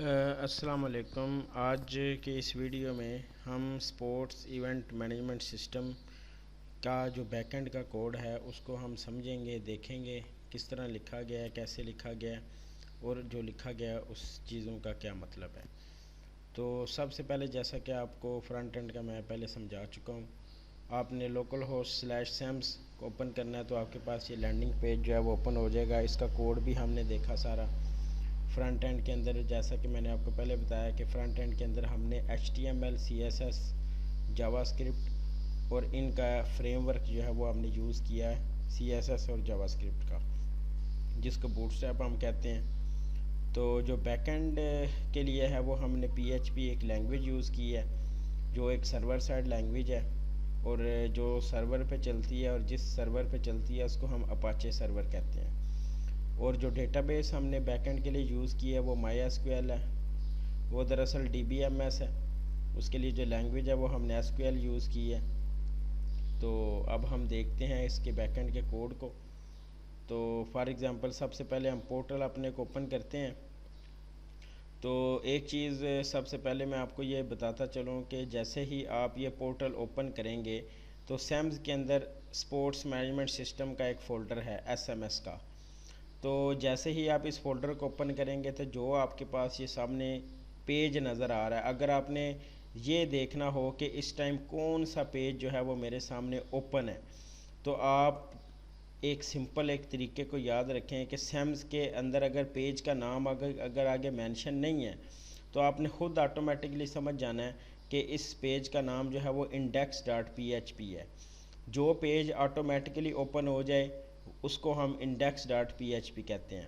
अस्सलाम वालेकुम। आज के इस वीडियो में हम स्पोर्ट्स इवेंट मैनेजमेंट सिस्टम का जो बैकएंड का कोड है उसको हम समझेंगे, देखेंगे किस तरह लिखा गया है, कैसे लिखा गया है और जो लिखा गया है उस चीज़ों का क्या मतलब है। तो सबसे पहले जैसा कि आपको फ्रंट एंड का मैं पहले समझा चुका हूँ, आपने लोकल होस्ट /sams को ओपन करना है तो आपके पास ये लैंडिंग पेज जो है वो ओपन हो जाएगा। इसका कोड भी हमने देखा सारा फ्रंट एंड के अंदर, जैसा कि मैंने आपको पहले बताया कि फ्रंट एंड के अंदर हमने HTML, CSS, जावास्क्रिप्ट और इनका फ्रेमवर्क जो है वो हमने यूज़ किया है, CSS और जावास्क्रिप्ट का, जिसको बूटस्ट्रैप हम कहते हैं। तो जो बैकएंड के लिए है वो हमने PHP एक लैंग्वेज यूज़ की है जो एक सर्वर साइड लैंग्वेज है और जो सर्वर पे चलती है और जिस सर्वर पे चलती है उसको हम अपाचे सर्वर कहते हैं। और जो डेटाबेस हमने बैकएंड के लिए यूज़ की है वो MySQL है, वो दरअसल DBMS है। उसके लिए जो लैंग्वेज है वो हमने SQL यूज़ की है। तो अब हम देखते हैं इसके बैकएंड के कोड को। तो फॉर एग्ज़ाम्पल सबसे पहले हम पोर्टल अपने को ओपन करते हैं। तो एक चीज़ सबसे पहले मैं आपको ये बताता चलूँ कि जैसे ही आप ये पोर्टल ओपन करेंगे तो SAMS के अंदर स्पोर्ट्स मैनेजमेंट सिस्टम का एक फ़ोल्डर है SMS का। तो जैसे ही आप इस फोल्डर को ओपन करेंगे तो जो आपके पास ये सामने पेज नज़र आ रहा है, अगर आपने ये देखना हो कि इस टाइम कौन सा पेज जो है वो मेरे सामने ओपन है, तो आप एक सिंपल एक तरीके को याद रखें कि SAMS के अंदर अगर पेज का नाम अगर आगे मेंशन नहीं है तो आपने ख़ुद ऑटोमेटिकली समझ जाना है कि इस पेज का नाम जो है वो index.php है। जो पेज ऑटोमेटिकली ओपन हो जाए उसको हम index.php कहते हैं।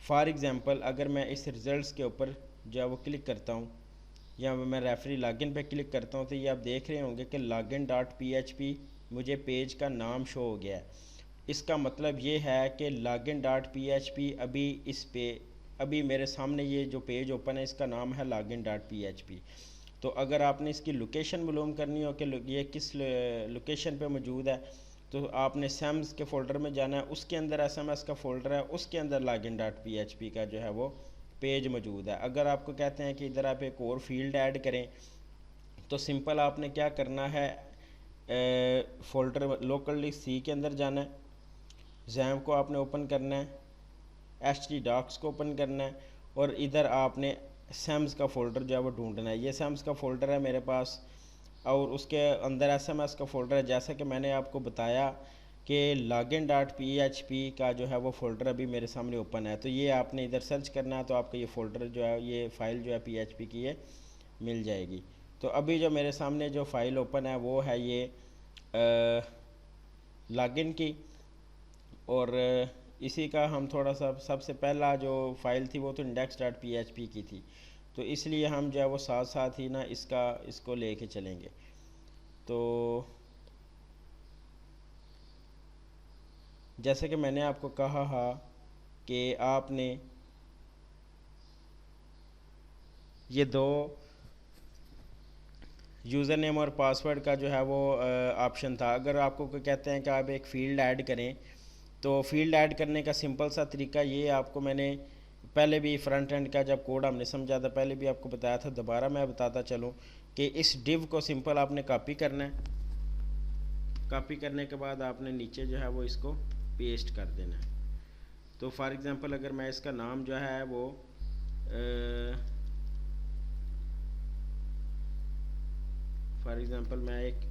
फॉर एग्ज़ाम्पल अगर मैं इस रिज़ल्ट्स के ऊपर जो है वो क्लिक करता हूँ या मैं रेफरी लॉगिन पे क्लिक करता हूँ तो ये आप देख रहे होंगे कि login.php मुझे पेज का नाम शो हो गया है। इसका मतलब ये है कि login.php अभी मेरे सामने ये जो पेज ओपन है इसका नाम है login.php। तो अगर आपने इसकी लोकेशन मालूम करनी हो कि ये किस लोकेशन पे मौजूद है तो आपने SAMS के फ़ोल्डर में जाना है, उसके अंदर SMS का फ़ोल्डर है, उसके अंदर login.php का जो है वो पेज मौजूद है। अगर आपको कहते हैं कि इधर आप एक और फील्ड ऐड करें तो सिंपल आपने क्या करना है, फ़ोल्डर लोकली C के अंदर जाना है, XAMPP को आपने ओपन करना है, htdocs को ओपन करना है और इधर आपने SAMS का फ़ोल्डर जो है वो ढूंढना है। ये SAMS का फ़ोल्डर है मेरे पास और उसके अंदर SMS का फ़ोल्डर है। जैसा कि मैंने आपको बताया कि login.php का जो है वो फ़ोल्डर अभी मेरे सामने ओपन है, तो ये आपने इधर सर्च करना है तो आपको ये फ़ोल्डर जो है, ये फ़ाइल जो है PHP की ये मिल जाएगी। तो अभी जो मेरे सामने जो फ़ाइल ओपन है वो है ये लॉगिन की, और इसी का हम थोड़ा सा सबसे पहला जो फ़ाइल थी वो तो index.php की थी, तो इसलिए हम जो है वो साथ साथ ही ना इसको लेके चलेंगे। तो जैसे कि मैंने आपको कहा कि आपने ये दो यूज़र नेम और पासवर्ड का जो है वो ऑप्शन था। अगर आपको कोई कहते हैं कि आप एक फ़ील्ड ऐड करें तो फील्ड ऐड करने का सिंपल सा तरीका ये आपको मैंने पहले भी फ्रंट एंड का जब कोड हमने समझा था पहले भी आपको बताया था, दोबारा मैं बताता चलूँ कि इस डिव को सिंपल आपने कॉपी करना है। कॉपी करने के बाद आपने नीचे जो है वो इसको पेस्ट कर देना है। तो फॉर एग्ज़ाम्पल अगर मैं इसका नाम जो है वो फॉर एग्ज़ाम्पल मैं एक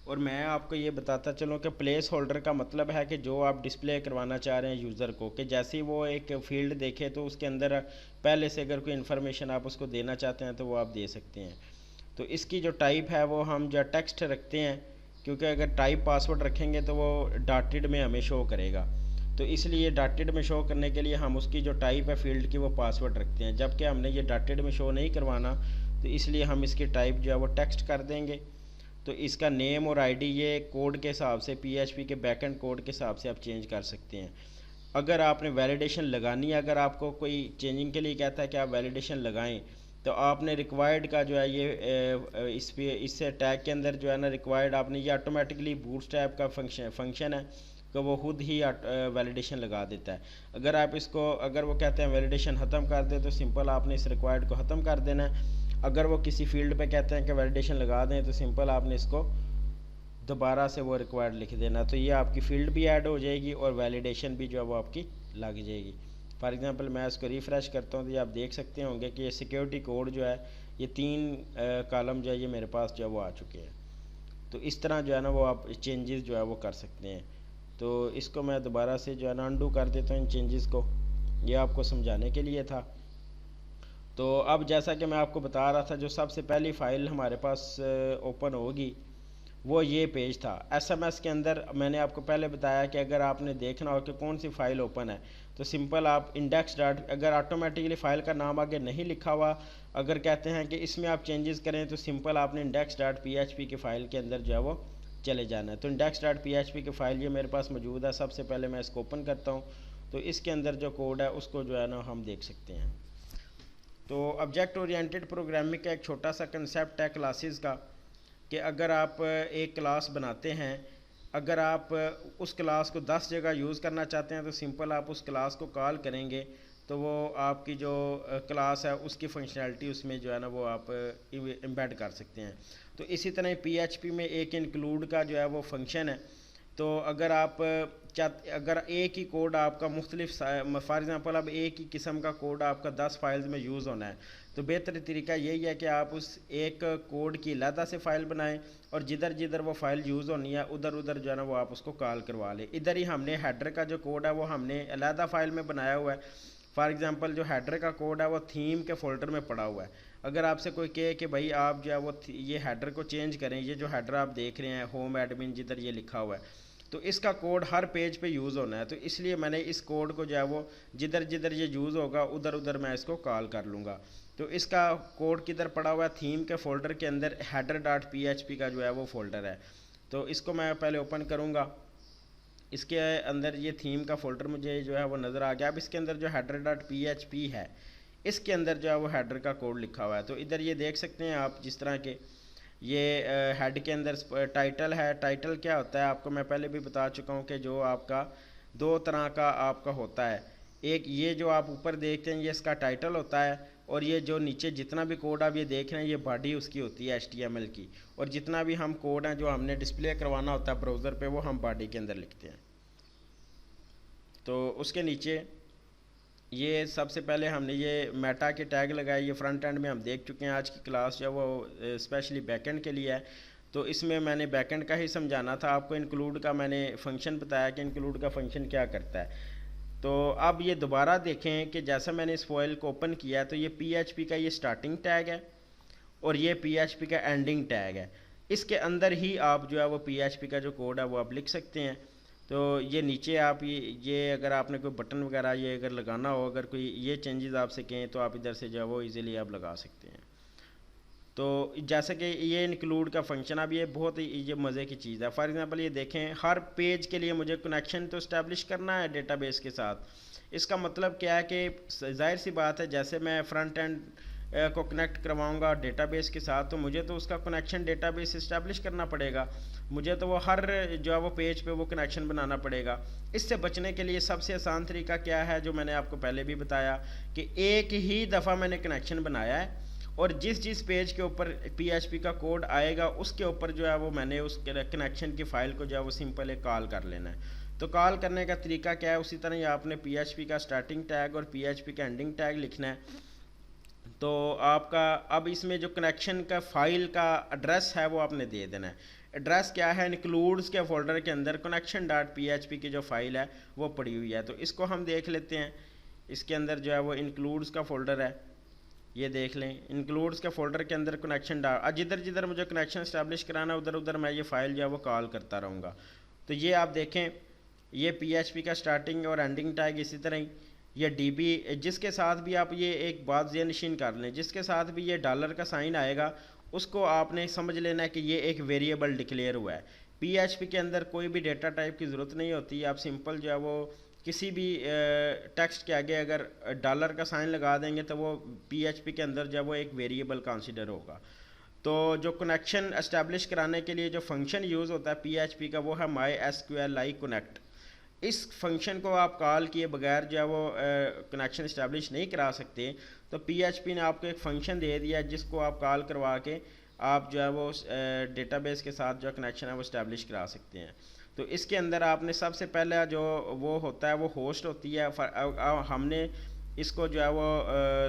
और मैं आपको ये बताता चलूँ कि प्लेस होल्डर का मतलब है कि जो आप डिस्प्ले करवाना चाह रहे हैं यूज़र को, कि जैसे ही वो एक फ़ील्ड देखे तो उसके अंदर पहले से अगर कोई इन्फॉर्मेशन आप उसको देना चाहते हैं तो वो आप दे सकते हैं। तो इसकी जो टाइप है वो हम जो टेक्स्ट रखते हैं, क्योंकि अगर टाइप पासवर्ड रखेंगे तो वो डॉटेड में हमें शो करेगा, तो इसलिए डॉटेड में शो करने के लिए हम उसकी जो टाइप है फील्ड की वो पासवर्ड रखते हैं। जबकि हमने ये डॉटेड में शो नहीं करवाना तो इसलिए हम इसकी टाइप जो है वो टेक्स्ट कर देंगे। तो इसका नेम और आईडी ये कोड के हिसाब से PHP के बैकएंड कोड के हिसाब से आप चेंज कर सकते हैं। अगर आपने वैलिडेशन लगानी है, अगर आपको कोई चेंजिंग के लिए कहता है कि आप वैलिडेशन लगाएं तो आपने रिक्वायर्ड का जो है ये इससे टैग के अंदर जो है ना रिक्वायर्ड आपने ये ऑटोमेटिकली बूटस्ट्रैप का फंक्शन है, कि वो खुद ही वैलिडेशन लगा देता है। अगर आप इसको, अगर वो कहते हैं वैलिडेशन ख़त्म कर दे, तो सिंपल आपने इस रिक्वायर्ड को ख़त्म कर देना है। अगर वो किसी फील्ड पे कहते हैं कि वैलिडेशन लगा दें, तो सिंपल आपने इसको दोबारा से वो रिक्वायर्ड लिख देना। तो ये आपकी फील्ड भी ऐड हो जाएगी और वैलिडेशन भी जो है वो आपकी लग जाएगी। फॉर एग्जांपल मैं इसको रिफ़्रेश करता हूँ, तो ये आप देख सकते होंगे कि ये सिक्योरिटी कोड जो है, ये 3 कॉलम जो है ये मेरे पास जो है वो आ चुके हैं। तो इस तरह जो है ना वो आप चेंजेस जो है वो कर सकते हैं। तो इसको मैं दोबारा से जो है ना अनडू कर देता हूँ इन चेंजेस को, ये आपको समझाने के लिए था। तो अब जैसा कि मैं आपको बता रहा था, जो सबसे पहली फ़ाइल हमारे पास ओपन होगी वो ये पेज था। एसएमएस के अंदर मैंने आपको पहले बताया कि अगर आपने देखना हो कि कौन सी फ़ाइल ओपन है, तो सिंपल आप इंडेक्स डॉट, अगर ऑटोमेटिकली फ़ाइल का नाम आगे नहीं लिखा हुआ, अगर कहते हैं कि इसमें आप चेंजेस करें, तो सिंपल आपने इंडेक्स डॉट PHP की फ़ाइल के अंदर जो है वो चले जाना है। तो इंडेक्स डॉट PHP की फ़ाइल ये मेरे पास मौजूद है। सबसे पहले मैं इसको ओपन करता हूँ, तो इसके अंदर जो कोड है उसको जो है ना हम देख सकते हैं। तो ऑब्जेक्ट ओरिएंटेड प्रोग्रामिंग का एक छोटा सा कंसेप्ट है क्लासेस का, कि अगर आप एक क्लास बनाते हैं, अगर आप उस क्लास को 10 जगह यूज़ करना चाहते हैं, तो सिंपल आप उस क्लास को कॉल करेंगे, तो वो आपकी जो क्लास है उसकी फंक्शनैलिटी उसमें जो है ना वो आप एम्बेड कर सकते हैं। तो इसी तरह PHP में एक इंक्लूड का जो है वो फंक्शन है। तो अगर आप अगर एक ही कोड आपका मुख्तलिफ, फॉर एग्ज़ाम्पल अब एक ही किस्म का कोड आपका 10 फाइल्स में यूज़ होना है, तो बेहतर तरीका यही है कि आप उस एक कोड की अलहदा से फ़ाइल बनाएं और जिधर जिधर वो फ़ाइल यूज़ होनी है उधर उधर जो है ना वो आप उसको कॉल करवा लें। इधर ही हमने हेडर का जो कोड है वो हमने अलहदा फ़ाइल में बनाया हुआ है। फॉर एग्ज़ाम्पल जो हेडर का कोड है वो थीम के फ़ोल्डर में पड़ा हुआ है। अगर आपसे कोई कहे कि भाई आप जो है वो ये हेडर को चेंज करें, ये जो हेडर आप देख रहे हैं होम एडमिन जिधर ये लिखा हुआ है, तो इसका कोड हर पेज पे यूज़ होना है। तो इसलिए मैंने इस कोड को जो है वो जिधर जिधर ये यूज़ होगा उधर उधर मैं इसको कॉल कर लूँगा। तो इसका कोड किधर पड़ा हुआ है, थीम के फ़ोल्डर के अंदर हेडर डॉट PHP का जो है वो फ़ोल्डर है। तो इसको मैं पहले ओपन करूँगा, इसके अंदर ये थीम का फ़ोल्डर मुझे जो है वो नज़र आ गया। अब इसके अंदर जो हेडर डॉट PHP है, इसके अंदर जो है वो हेडर का कोड लिखा हुआ है। तो इधर ये देख सकते हैं आप, जिस तरह के ये हेड के अंदर टाइटल है। टाइटल क्या होता है आपको मैं पहले भी बता चुका हूँ कि जो आपका 2 तरह का आपका होता है। एक ये जो आप ऊपर देखते हैं ये इसका टाइटल होता है, और ये जो नीचे जितना भी कोड आप ये देख रहे हैं ये बॉडी उसकी होती है HTML की, और जितना भी हम कोड हैं जो हमने डिस्प्ले करवाना होता है ब्राउज़र पे वो हम बॉडी के अंदर लिखते हैं। तो उसके नीचे ये सबसे पहले हमने ये मेटा के टैग लगाए, ये फ्रंट एंड में हम देख चुके हैं। आज की क्लास जो वो स्पेशली बैकएंड के लिए है, तो इसमें मैंने बैकएंड का ही समझाना था आपको। इंक्लूड का मैंने फंक्शन बताया कि इंक्लूड का फंक्शन क्या करता है। तो अब ये दोबारा देखें कि जैसा मैंने इस फाइल को ओपन किया है, तो ये PHP का ये स्टार्टिंग टैग है और ये PHP का एंडिंग टैग है। इसके अंदर ही आप जो है वो PHP का जो कोड है वो आप लिख सकते हैं। तो ये नीचे आप ये अगर आपने कोई बटन वगैरह ये अगर लगाना हो, अगर कोई ये चेंजेस आपसे कहें, तो आप इधर से जो है वो इजीली आप लगा सकते हैं। तो जैसे कि ये इंक्लूड का फंक्शन, अब ये बहुत ही ये मज़े की चीज़ है। फॉर एग्जांपल ये देखें, हर पेज के लिए मुझे कनेक्शन तो इस्टेब्लिश करना है डेटाबेस के साथ। इसका मतलब क्या है कि जाहिर सी बात है, जैसे मैं फ्रंट एंड को कनेक्ट करवाऊंगा डेटाबेस के साथ, तो मुझे तो उसका कनेक्शन डेटाबेस इस्टेब्लिश करना पड़ेगा। मुझे तो वो हर जो है वो पेज पे वो कनेक्शन बनाना पड़ेगा। इससे बचने के लिए सबसे आसान तरीका क्या है, जो मैंने आपको पहले भी बताया कि एक ही दफ़ा मैंने कनेक्शन बनाया है और जिस जिस पेज के ऊपर PHP का कोड आएगा उसके ऊपर जो है वो मैंने उस कनेक्शन की फ़ाइल को जो है वो सिंपल एक कॉल कर लेना है। तो कॉल करने का तरीका क्या है, उसी तरह ही आपने PHP का स्टार्टिंग टैग और PHP का एंडिंग टैग लिखना है। तो आपका अब इसमें जो कनेक्शन का फ़ाइल का एड्रेस है वो आपने दे देना है। एड्रेस क्या है, इंक्लूड्स के फोल्डर के अंदर कनेक्शन डॉट PHP की जो फाइल है वो पड़ी हुई है। तो इसको हम देख लेते हैं। इसके अंदर जो है वो इंक्लूड्स का फोल्डर है, ये देख लें। इंक्लूड्स के फोल्डर के अंदर कनेक्शन डॉट, जिधर जिधर मुझे कनेक्शन इस्टेब्लिश कराना उधर उधर मैं ये फ़ाइल जो है वो कॉल करता रहूँगा। तो ये आप देखें, ये PHP का स्टार्टिंग और एंडिंग टैग, इसी तरह ही ये DB, जिसके साथ भी आप ये एक बात ज़हननशीन कर लें, जिसके साथ भी ये डॉलर का साइन आएगा उसको आपने समझ लेना है कि ये एक वेरिएबल डिक्लेयर हुआ है। PHP के अंदर कोई भी डेटा टाइप की ज़रूरत नहीं होती। आप सिंपल जो है वो किसी भी टेक्स्ट के आगे अगर डॉलर का साइन लगा देंगे तो वो PHP के अंदर जो है वो एक वेरिएबल कंसिडर होगा। तो जो कनेक्शन एस्टेब्लिश कराने के लिए जो फंक्शन यूज़ होता है PHP का, वो है MySQLi Connect। इस फंक्शन को आप कॉल किए बगैर जो है वो कनेक्शन इस्टेब्लिश नहीं करा सकते, तो पीएचपी ने आपको एक फ़ंक्शन दे दिया जिसको आप कॉल करवा के आप जो है वो डेटाबेस के साथ जो कनेक्शन है वो इस्टेब्लिश करा सकते हैं। तो इसके अंदर आपने सबसे पहले जो वो होता है वो होस्ट होती है। हमने इसको जो है वो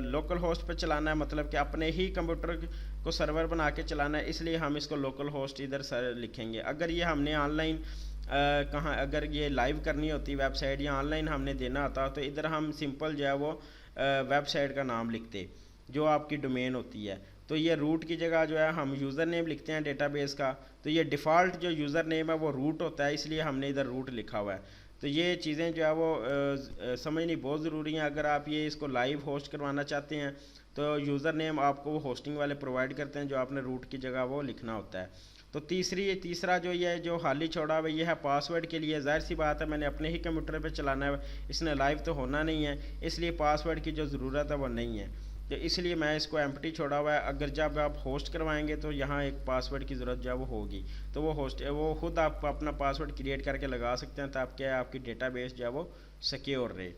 लोकल होस्ट पे चलाना है, मतलब कि अपने ही कंप्यूटर को सर्वर बना के चलाना है, इसलिए हम इसको लोकल होस्ट इधर सर लिखेंगे। अगर ये हमने ऑनलाइन कहाँ अगर ये लाइव करनी होती वेबसाइट या ऑनलाइन हमने देना होता तो इधर हम सिंपल जो है वो वेबसाइट का नाम लिखते जो आपकी डोमेन होती है। तो ये रूट की जगह जो है हम यूज़र नेम लिखते हैं डेटाबेस का, तो ये डिफ़ॉल्ट जो यूज़र नेम है वो रूट होता है, इसलिए हमने इधर रूट लिखा हुआ है। तो ये चीज़ें जो है वो समझनी बहुत ज़रूरी हैं। अगर आप ये इसको लाइव होस्ट करवाना चाहते हैं तो यूज़र नेम आपको वो होस्टिंग वाले प्रोवाइड करते हैं, जो आपने रूट की जगह वो लिखना होता है। तो तीसरा जो ये जो हाली छोड़ा हुआ ये है पासवर्ड के लिए। ज़ाहिर सी बात है मैंने अपने ही कंप्यूटर पे चलाना है, इसने लाइव तो होना नहीं है, इसलिए पासवर्ड की जो ज़रूरत है वो नहीं है, तो इसलिए मैं इसको एम्प्टी छोड़ा हुआ है। अगर जब आप होस्ट करवाएंगे तो यहाँ एक पासवर्ड की ज़रूरत जो है वो होगी, तो वो खुद आप अपना पासवर्ड क्रिएट करके लगा सकते हैं ताकि आपकी डेटाबेस जो है वो सिक्योर रहे।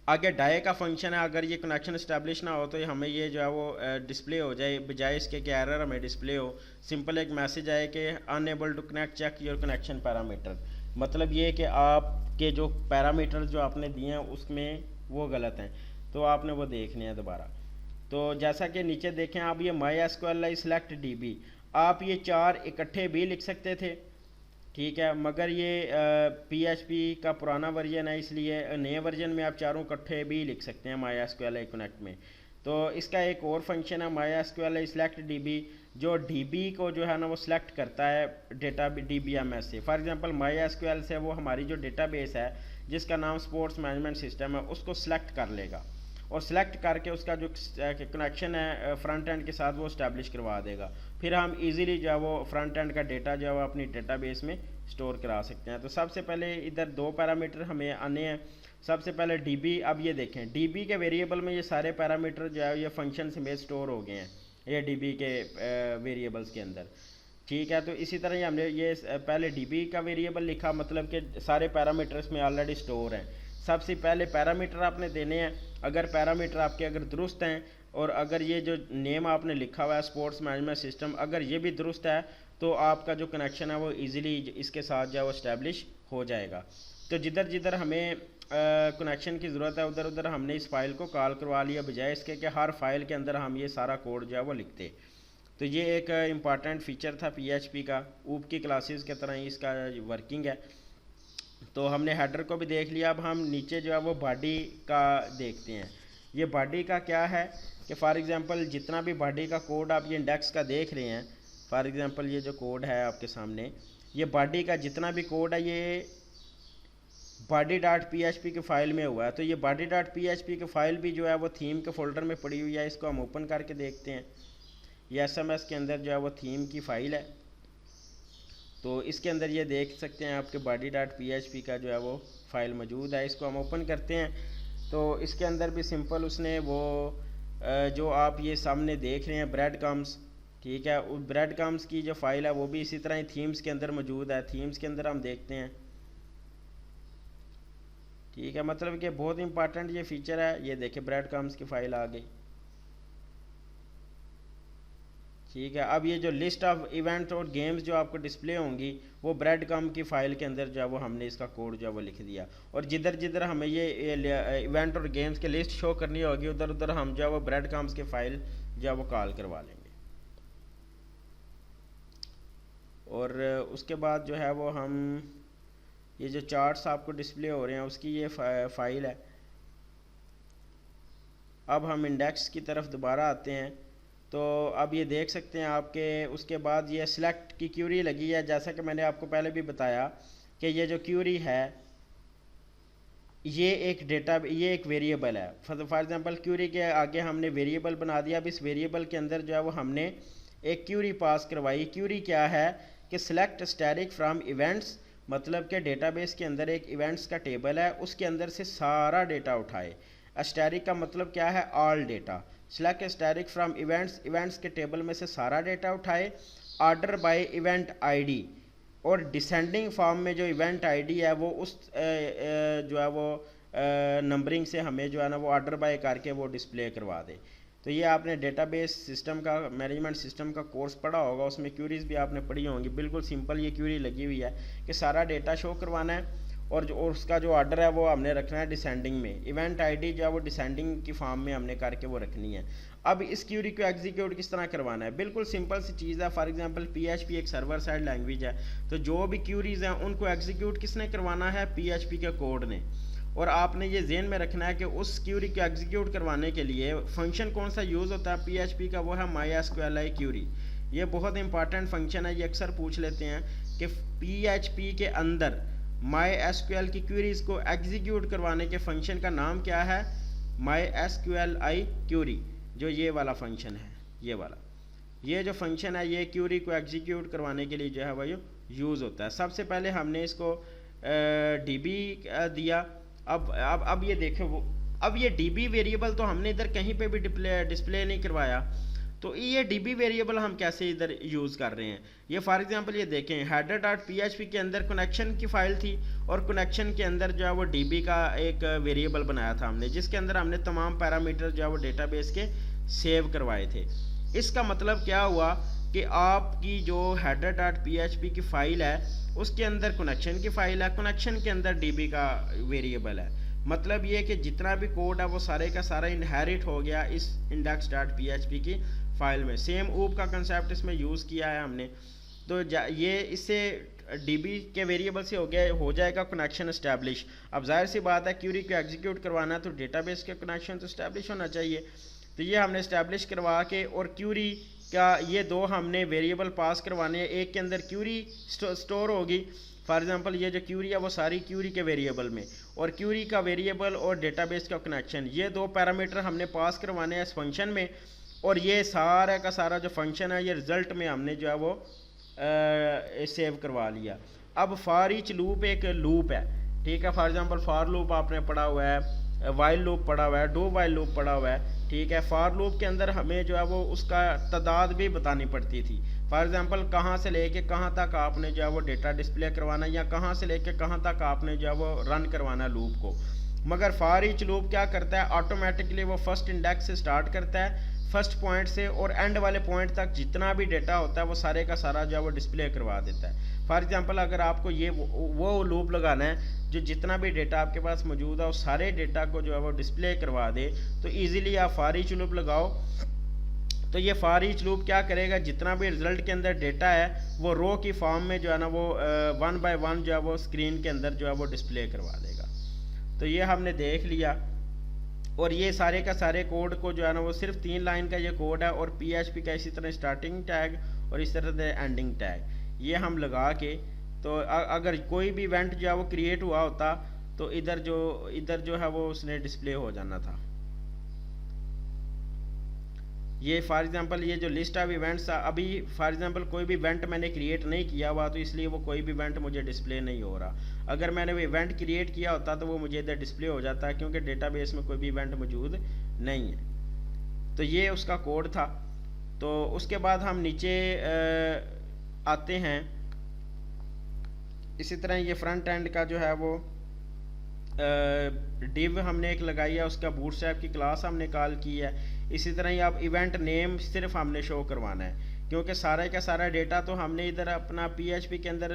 आगे डाई का फंक्शन है, अगर ये कनेक्शन इस्टेब्लिश ना हो तो हमें ये जो है वो डिस्प्ले हो जाए, बजाय इसके कि एरर हमें डिस्प्ले हो, सिंपल एक मैसेज आए कि unable to connect, check your connection parameter. मतलब ये कि आपके जो पैरामीटर जो आपने दिए हैं उसमें वो गलत हैं, तो आपने वो देखने हैं दोबारा। तो जैसा कि नीचे देखें आप, ये MySQLi select DB, आप ये 4 इकट्ठे भी लिख सकते थे, ठीक है, मगर ये PHP का पुराना वर्जन है, इसलिए नए वर्जन में आप चारों इकट्ठे भी लिख सकते हैं MySQLi कनेक्ट में। तो इसका एक और फंक्शन है MySQLi select DB, जो DB को जो है ना वो सिलेक्ट करता है डेटा DBMS से। फॉर एग्जांपल MySQL से वो हमारी जो डेटाबेस है जिसका नाम स्पोर्ट्स मैनेजमेंट सिस्टम है उसको सिलेक्ट कर लेगा, और सिलेक्ट करके उसका जो कनेक्शन है फ्रंट एंड के साथ वो इस्टेब्लिश करवा देगा। फिर हम इजीली जो है वो फ्रंट एंड का डेटा जो है वो अपनी डेटाबेस में स्टोर करा सकते हैं। तो सबसे पहले इधर 2 पैरामीटर हमें आने हैं। सबसे पहले DB, अब ये देखें DB के वेरिएबल में ये सारे पैरामीटर जो है ये फंक्शन समेत स्टोर हो गए हैं ये DB के वेरिएबल्स के अंदर, ठीक है। तो इसी तरह ही हमने ये पहले DB का वेरिएबल लिखा, मतलब कि सारे पैरामीटर्स में ऑलरेडी स्टोर हैं। सबसे पहले पैरामीटर आपने देने हैं, अगर पैरामीटर आपके अगर दुरुस्त हैं और अगर ये जो नेम आपने लिखा हुआ है स्पोर्ट्स मैनेजमेंट सिस्टम अगर ये भी दुरुस्त है तो आपका जो कनेक्शन है वो इजीली इसके साथ जो है वो इस्टेब्लिश हो जाएगा। तो जिधर जिधर हमें कनेक्शन की ज़रूरत है उधर उधर हमने इस फाइल को कॉल करवा लिया, बजाय इसके कि हर फाइल के अंदर हम ये सारा कोड जो है वो लिखते। तो ये एक इम्पॉर्टेंट फीचर था PHP का, ऊप की क्लासेस की तरह ही इसका वर्किंग है। तो हमने हेडर को भी देख लिया, अब हम नीचे जो है वो बॉडी का देखते हैं। ये बॉडी का क्या है कि फॉर एग्जांपल जितना भी बॉडी का कोड आप ये इंडेक्स का देख रहे हैं, फॉर एग्जांपल ये जो कोड है आपके सामने, ये बॉडी का जितना भी कोड है ये body.php के फाइल में हुआ है। तो ये body.php के फाइल भी जो है वो थीम के फोल्डर में पड़ी हुई है, इसको हम ओपन करके देखते हैं। ये SMS के अंदर जो है वो थीम की फ़ाइल है, तो इसके अंदर ये देख सकते हैं आपके body.php का जो है वो फाइल मौजूद है। इसको हम ओपन करते हैं तो इसके अंदर भी सिंपल उसने वो जो आप ये सामने देख रहे हैं ब्रेड कम्स, ठीक है, उस ब्रेड कम्स की जो फाइल है वो भी इसी तरह ही थीम्स के अंदर मौजूद है। थीम्स के अंदर हम देखते हैं, ठीक है, मतलब कि बहुत इंपॉर्टेंट ये फीचर है। ये देखिए ब्रेड कम्स की फ़ाइल आ गई, ठीक है। अब ये जो लिस्ट ऑफ इवेंट और गेम्स जो आपको डिस्प्ले होंगी वो ब्रेड कम की फ़ाइल के अंदर जो है वो हमने इसका कोड जो है वो लिख दिया, और जिधर जिधर हमें ये इवेंट और गेम्स की लिस्ट शो करनी होगी उधर उधर हम जो है वो ब्रेड कम्स की फ़ाइल जो है वो कॉल करवा लेंगे। और उसके बाद जो है वो हम ये जो चार्ट्स आपको डिस्प्ले हो रहे हैं उसकी ये फ़ाइल है। अब हम इंडेक्स की तरफ दोबारा आते हैं, तो अब ये देख सकते हैं आपके उसके बाद ये सिलेक्ट की क्यूरी लगी है। जैसा कि मैंने आपको पहले भी बताया कि ये जो क्यूरी है ये एक वेरिएबल है। फॉर एग्जांपल क्यूरी के आगे हमने वेरिएबल बना दिया। अब इस वेरिएबल के अंदर जो है वो हमने एक क्यूरी पास करवाई। क्यूरी क्या है कि सिलेक्ट स्टैटिक फ्रॉम इवेंट्स, मतलब कि डेटाबेस के अंदर एक इवेंट्स का टेबल है उसके अंदर से सारा डेटा उठाए। स्टैटिक का मतलब क्या है, all data. Select static from events, events के टेबल में से सारा डेटा उठाए। ऑर्डर बाय इवेंट आईडी, और डिसेंडिंग फॉर्म में जो इवेंट आईडी है वो उस जो है वो नंबरिंग से हमें जो है ना वो ऑर्डर बाय करके वो डिस्प्ले करवा दे। तो ये आपने डेटाबेस सिस्टम का, मैनेजमेंट सिस्टम का कोर्स पढ़ा होगा, उसमें क्यूरीज भी आपने पढ़ी होंगी। बिल्कुल सिंपल ये क्यूरी लगी हुई है कि सारा डेटा शो करवाना है और उसका जो ऑर्डर है वो हमने रखना है डिसेंडिंग में। इवेंट आईडी जो है वो डिसेंडिंग की फॉर्म में हमने करके वो रखनी है। अब इस क्यूरी को एग्जीक्यूट किस तरह करवाना है, बिल्कुल सिंपल सी चीज़ है। फॉर एग्जांपल PHP एक सर्वर साइड लैंग्वेज है, तो जो भी क्यूरीज हैं उनको एग्जीक्यूट किसने करवाना है, PHP के कोड ने। और आपने ये ज़हन में रखना है कि उस क्यूरी को एग्जीक्यूट करवाने के लिए फंक्शन कौन सा यूज़ होता है PHP का, वो है MySQLi क्यूरी। ये बहुत इंपॉर्टेंट फंक्शन है, ये अक्सर पूछ लेते हैं कि PHP के अंदर MySQL की क्यूरीज को एग्जीक्यूट करवाने के फंक्शन का नाम क्या है, MySQLi क्यूरी। जो ये वाला फंक्शन है, ये वाला, ये जो फंक्शन है ये क्यूरी को एग्जीक्यूट करवाने के लिए जो है वह यूज़ होता है। सबसे पहले हमने इसको DB दिया। अब ये देखो वो, अब ये DB वेरिएबल तो हमने इधर कहीं पे भी डिस्प्ले नहीं करवाया, तो ये DB वेरिएबल हम कैसे इधर यूज़ कर रहे हैं। ये फॉर एग्जांपल ये देखें, header.php के अंदर कनेक्शन की फाइल थी और कनेक्शन के अंदर जो है वो DB का एक वेरिएबल बनाया था हमने, जिसके अंदर हमने तमाम पैरामीटर जो है वो डेटाबेस के सेव करवाए थे। इसका मतलब क्या हुआ कि आपकी जो header.php की फाइल है उसके अंदर कनेक्शन की फाइल है, कनेक्शन के अंदर DB का वेरिएबल है। मतलब ये कि जितना भी कोड है वो सारे का सारा इनहेरिट हो गया इस index.php की फाइल में। सेम ऊप का कंसेप्ट इसमें यूज़ किया है हमने। तो ये इससे DB के वेरिएबल से हो जाएगा कनेक्शन इस्टेब्लिश। अब जाहिर सी बात है क्यूरी को एग्जीक्यूट करवाना है तो डेटाबेस के कनेक्शन तो इस्टेब्लिश होना चाहिए। तो ये हमने इस्टेब्लिश करवा के, और क्यूरी का ये दो हमने वेरिएबल पास करवाने हैं। एक के अंदर क्यूरी स्टोर होगी, फॉर एग्जांपल ये जो क्यूरी है वो सारी क्यूरी के वेरिएबल में, और क्यूरी का वेरिएबल और डेटाबेस का कनेक्शन, ये दो पैरामीटर हमने पास करवाने हैं इस फंक्शन में। और ये सारा का सारा जो फंक्शन है ये रिजल्ट में हमने जो है वो सेव करवा लिया। अब फॉर ईच लूप एक लूप है, ठीक है। फॉर एग्जांपल फॉर लूप आपने पढ़ा हुआ है, वाइल लूप पढ़ा हुआ है, डू वाइल लूप पढ़ा हुआ है, ठीक है। फॉर लूप के अंदर हमें जो है वो उसका तादाद भी बतानी पड़ती थी। फॉर एग्जांपल कहाँ से लेके कहाँ तक आपने जो है वो डेटा डिस्प्ले करवाना, या कहाँ से लेके कहाँ तक आपने जो है वो रन करवाना लूप को। मगर फॉर ईच लूप क्या करता है, ऑटोमेटिकली वो फर्स्ट इंडेक्स से स्टार्ट करता है, फर्स्ट पॉइंट से, और एंड वाले पॉइंट तक जितना भी डेटा होता है वो सारे का सारा जो है वो डिस्प्ले करवा देता है। फॉर एग्जांपल अगर आपको ये वो लूप लगाना है जो जितना भी डेटा आपके पास मौजूद है उस सारे डेटा को जो है वो डिस्प्ले करवा दे, तो ईजिली आप फॉर ईच लूप लगाओ। तो ये फॉर ईच लूप क्या करेगा, जितना भी रिजल्ट के अंदर डेटा है वो रो की फॉर्म में जो है ना वो 1 बाय 1 जो है वो स्क्रीन के अंदर जो है वो डिस्प्ले करवा देगा। तो ये हमने देख लिया। और ये सारे का सारे कोड को जो है ना वो सिर्फ 3 लाइन का ये कोड है, और PHP का इसी तरह स्टार्टिंग टैग और इस तरह से एंडिंग टैग ये हम लगा के, तो अगर कोई भी इवेंट जो है वो क्रिएट हुआ होता तो इधर जो है वो उसने डिस्प्ले हो जाना था। ये फॉर एग्जांपल ये जो लिस्ट ऑफ इवेंट्स था, अभी फॉर एग्जांपल कोई भी इवेंट मैंने क्रिएट नहीं किया हुआ तो इसलिए वो कोई भी इवेंट मुझे डिस्प्ले नहीं हो रहा। अगर मैंने वो इवेंट क्रिएट किया होता तो वो मुझे इधर डिस्प्ले हो जाता है, क्योंकि डेटाबेस में कोई भी इवेंट मौजूद नहीं है। तो ये उसका कोड था। तो उसके बाद हम नीचे आते हैं। इसी तरह ये फ्रंट एंड का जो है वो डिव हमने एक लगाई है, उसका बूटस्ट्रैप की क्लास हमने कॉल की है। इसी तरह ही आप इवेंट नेम सिर्फ हमने शो करवाना है, क्योंकि सारा का सारा डेटा तो हमने इधर अपना PHP के अंदर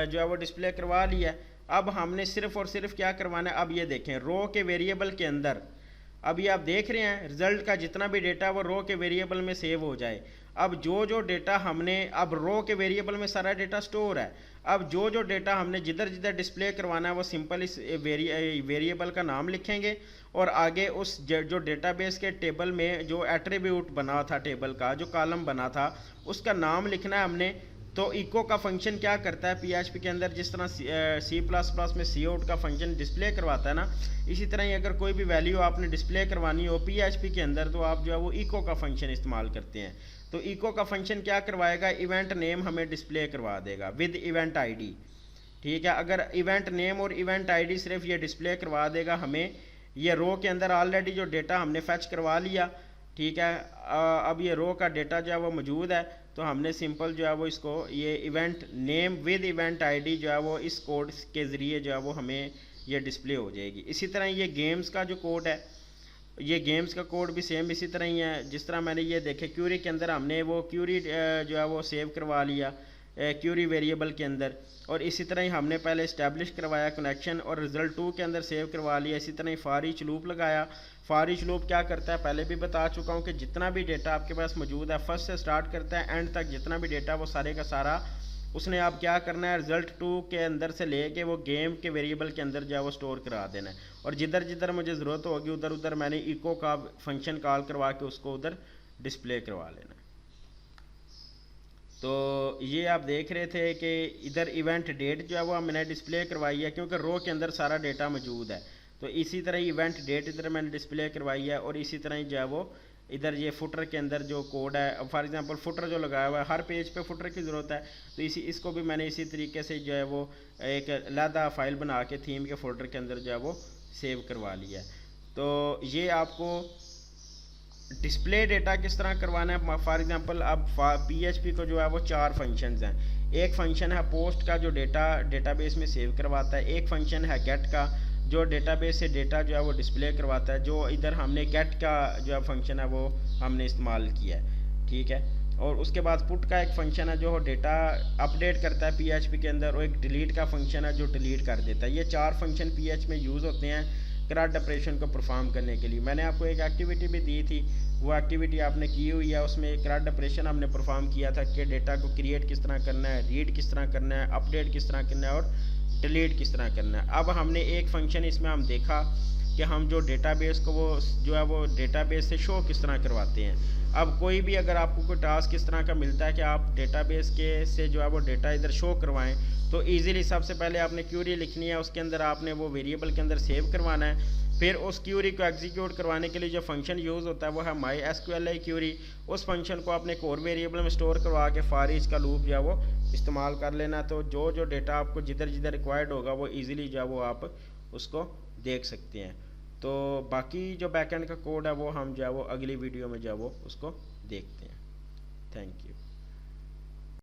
जो है वो डिस्प्ले करवा लिया है। अब हमने सिर्फ और सिर्फ क्या करवाना है, अब ये देखें रो के वेरिएबल के अंदर, अभी आप देख रहे हैं रिजल्ट का जितना भी डेटा वो रो के वेरिएबल में सेव हो जाए। अब जो डेटा हमने, अब रो के वेरिएबल में सारा डेटा स्टोर है, अब जो डेटा हमने जिधर जिधर डिस्प्ले करवाना है वो सिंपल इस वेरिएबल का नाम लिखेंगे, और आगे उस जो डेटाबेस के टेबल में जो एट्रीब्यूट बना था, टेबल का जो कॉलम बना था उसका नाम लिखना है हमने। तो इको का फंक्शन क्या करता है PHP के अंदर, जिस तरह C++ में cout का फंक्शन डिस्प्ले करवाता है ना, इसी तरह ही अगर कोई भी वैल्यू आपने डिस्प्ले करवानी हो PHP के अंदर तो आप जो है वो इको का फंक्शन इस्तेमाल करते हैं। तो इको का फंक्शन क्या करवाएगा, इवेंट नेम हमें डिस्प्ले करवा देगा विद इवेंट आईडी, ठीक है। अगर इवेंट नेम और इवेंट आईडी सिर्फ ये डिस्प्ले करवा देगा हमें, ये रो के अंदर ऑलरेडी जो डेटा हमने फैच करवा लिया, ठीक है। अब ये रो का डेटा जो है वो मौजूद है, तो हमने सिंपल जो है वो इसको ये event name with event ID जो है वो इस कोड के ज़रिए जो है वो हमें ये डिस्प्ले हो जाएगी। इसी तरह ये गेम्स का जो कोड है, ये गेम्स का कोड भी सेम इसी तरह ही है। जिस तरह मैंने ये देखे क्यूरी के अंदर हमने वो क्यूरी जो है वो सेव करवा लिया क्यूरी वेरिएबल के अंदर, और इसी तरह ही हमने पहले इस्टेब्लिश करवाया कनेक्शन और रिजल्ट 2 के अंदर सेव करवा लिया। इसी तरह ही फॉर ईच लूप लगाया। फॉर ईच लूप क्या करता है, पहले भी बता चुका हूँ कि जितना भी डेटा आपके पास मौजूद है फर्स्ट से स्टार्ट करता है एंड तक, जितना भी डेटा वो सारे का सारा उसने आप क्या करना है रिजल्ट 2 के अंदर से लेके वो गेम के वेरिएबल के अंदर जो है वो स्टोर करा देना है, और जिधर जिधर मुझे ज़रूरत होगी उधर उधर मैंने इको का फंक्शन कॉल करवा के उसको उधर डिस्प्ले करवा लेना है। तो ये आप देख रहे थे कि इधर इवेंट डेट जो है वो मैंने डिस्प्ले करवाई है क्योंकि रो के अंदर सारा डेटा मौजूद है। तो इसी तरह इवेंट डेट इधर मैंने डिस्प्ले करवाई है, और इसी तरह ही जो है वो इधर ये फुटर के अंदर जो कोड है, फॉर एग्जांपल फुटर जो लगाया हुआ है हर पेज पे फुटर की ज़रूरत है, तो इसको भी मैंने इसी तरीके से जो है वो एक अलहदा फाइल बना के थीम के फोल्डर के अंदर जो है वो सेव करवा लिया है। तो ये आपको डिस्प्ले डेटा किस तरह करवाना है, फॉर एग्जांपल अब PHP को जो है वो 4 फंक्शंस हैं। एक फंक्शन है पोस्ट का जो डेटाबेस में सेव करवाता है, एक फंक्शन है गेट का जो डेटाबेस से डेटा जो है वो डिस्प्ले करवाता है, जो इधर हमने गेट का जो है फंक्शन है वो हमने इस्तेमाल किया है, ठीक है। और उसके बाद पुट का एक फंक्शन है जो डेटा अपडेट करता है PHP के अंदर, और एक डिलीट का फंक्शन है जो डिलीट कर देता है। ये 4 फंक्शन PHP में यूज़ होते हैं CRUD ऑपरेशन को परफॉर्म करने के लिए। मैंने आपको एक एक्टिविटी भी दी थी, वो एक्टिविटी आपने की हुई है, उसमें CRUD ऑपरेशन हमने परफॉर्म किया था कि डेटा को क्रिएट किस तरह करना है, रीड किस तरह करना है, अपडेट किस तरह करना है और डिलीट किस तरह करना है। अब हमने एक फंक्शन इसमें हम देखा कि हम जो डेटाबेस को वो जो है वो डेटाबेस से शो किस तरह करवाते हैं। अब कोई भी अगर आपको कोई टास्क इस तरह का मिलता है कि आप डेटाबेस के से जो है वो डेटा इधर शो करवाएं, तो इजीली सबसे पहले आपने क्यूरी लिखनी है, उसके अंदर आपने वो वेरिएबल के अंदर सेव करवाना है। फिर उस क्यूरी को एग्जीक्यूट करवाने के लिए जो फंक्शन यूज़ होता है वो है MySQLi क्यूरी। उस फंक्शन को आपने कोर वेरिएबल में स्टोर करवा के फॉर ईच का लूप जो है वो इस्तेमाल कर लेना। तो जो जो डेटा आपको जिधर जिधर रिक्वायर्ड होगा वो ईजिली जो है वो आप उसको देख सकते हैं। तो बाकी जो बैकएंड का कोड है वो हम जो है वो अगली वीडियो में जो है वो उसको देखते हैं। Thank you.